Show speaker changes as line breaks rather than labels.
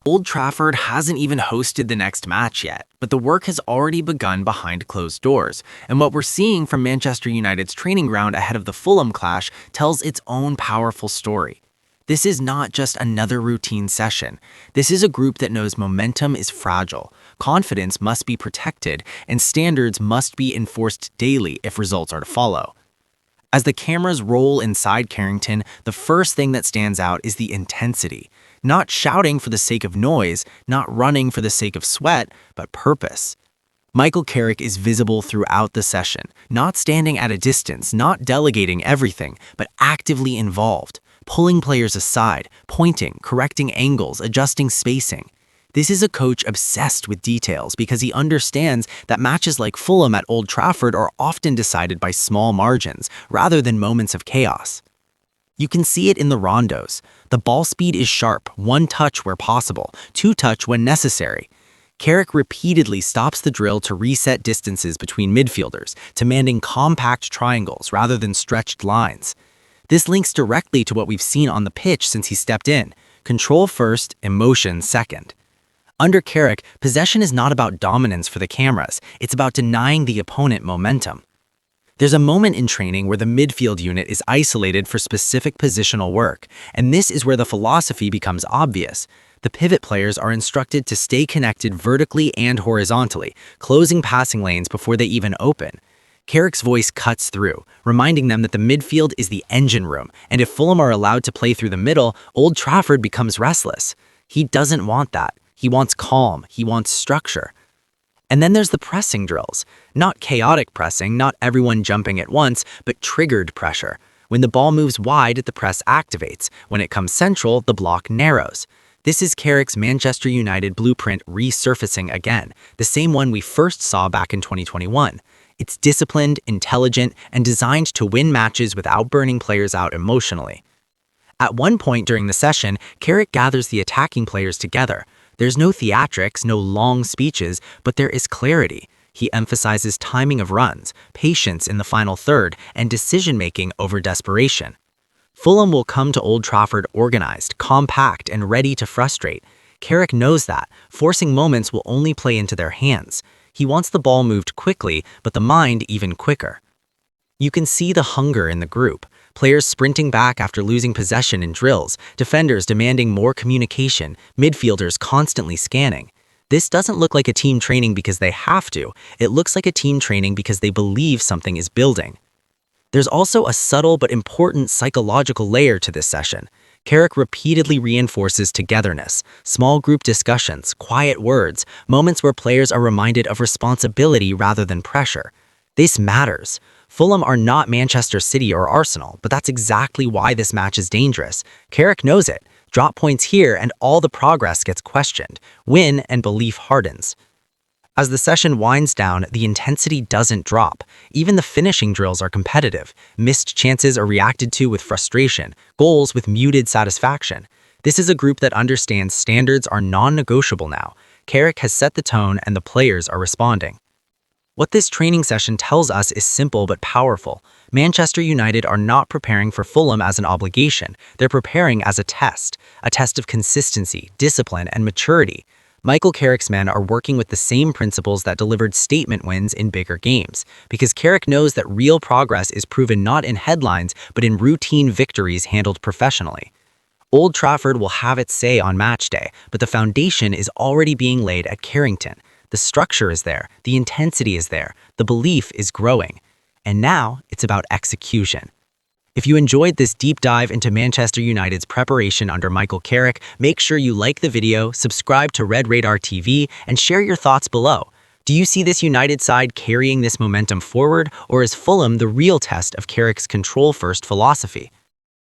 Old Trafford hasn't even hosted the next match yet, but the work has already begun behind closed doors, and what we're seeing from Manchester United's training ground ahead of the Fulham clash tells its own powerful story. This is not just another routine session. This is a group that knows momentum is fragile, confidence must be protected, and standards must be enforced daily if results are to follow. As the cameras roll inside Carrington, the first thing that stands out is the intensity. Not shouting for the sake of noise, not running for the sake of sweat, but purpose. Michael Carrick is visible throughout the session, not standing at a distance, not delegating everything, but actively involved, pulling players aside, pointing, correcting angles, adjusting spacing. This is a coach obsessed with details because he understands that matches like Fulham at Old Trafford are often decided by small margins rather than moments of chaos. You can see it in the rondos. The ball speed is sharp, one touch where possible, two touch when necessary. Carrick repeatedly stops the drill to reset distances between midfielders, demanding compact triangles rather than stretched lines. This links directly to what we've seen on the pitch since he stepped in. Control first, emotion second. Under Carrick, possession is not about dominance for the cameras, it's about denying the opponent momentum. There's a moment in training where the midfield unit is isolated for specific positional work, and this is where the philosophy becomes obvious. The pivot players are instructed to stay connected vertically and horizontally, closing passing lanes before they even open. Carrick's voice cuts through, reminding them that the midfield is the engine room, and if Fulham are allowed to play through the middle, Old Trafford becomes restless. He doesn't want that. He wants calm. He wants structure. And then there's the pressing drills. Not chaotic pressing, not everyone jumping at once, but triggered pressure. When the ball moves wide, the press activates. When it comes central, the block narrows. This is Carrick's Manchester United blueprint resurfacing again, the same one we first saw back in 2021. It's disciplined, intelligent, and designed to win matches without burning players out emotionally. At one point during the session, Carrick gathers the attacking players together. There's no theatrics, no long speeches, but there is clarity. He emphasizes timing of runs, patience in the final third, and decision-making over desperation. Fulham will come to Old Trafford organized, compact, and ready to frustrate. Carrick knows that. Forcing moments will only play into their hands. He wants the ball moved quickly, but the mind even quicker. You can see the hunger in the group. Players sprinting back after losing possession in drills, defenders demanding more communication, midfielders constantly scanning. This doesn't look like a team training because they have to. It looks like a team training because they believe something is building. There's also a subtle but important psychological layer to this session. Carrick repeatedly reinforces togetherness, small group discussions, quiet words, moments where players are reminded of responsibility rather than pressure. This matters. Fulham are not Manchester City or Arsenal, but that's exactly why this match is dangerous. Carrick knows it. Drop points here and all the progress gets questioned. Win and belief hardens. As the session winds down, the intensity doesn't drop. Even the finishing drills are competitive. Missed chances are reacted to with frustration, goals with muted satisfaction. This is a group that understands standards are non-negotiable now. Carrick has set the tone and the players are responding. What this training session tells us is simple but powerful. Manchester United are not preparing for Fulham as an obligation. They're preparing as a test of consistency, discipline, and maturity. Michael Carrick's men are working with the same principles that delivered statement wins in bigger games, because Carrick knows that real progress is proven not in headlines, but in routine victories handled professionally. Old Trafford will have its say on match day, but the foundation is already being laid at Carrington. The structure is there, the intensity is there, the belief is growing. And now it's about execution. If you enjoyed this deep dive into Manchester United's preparation under Michael Carrick, make sure you like the video, subscribe to Redar TV, and share your thoughts below. Do you see this United side carrying this momentum forward, or is Fulham the real test of Carrick's control-first philosophy?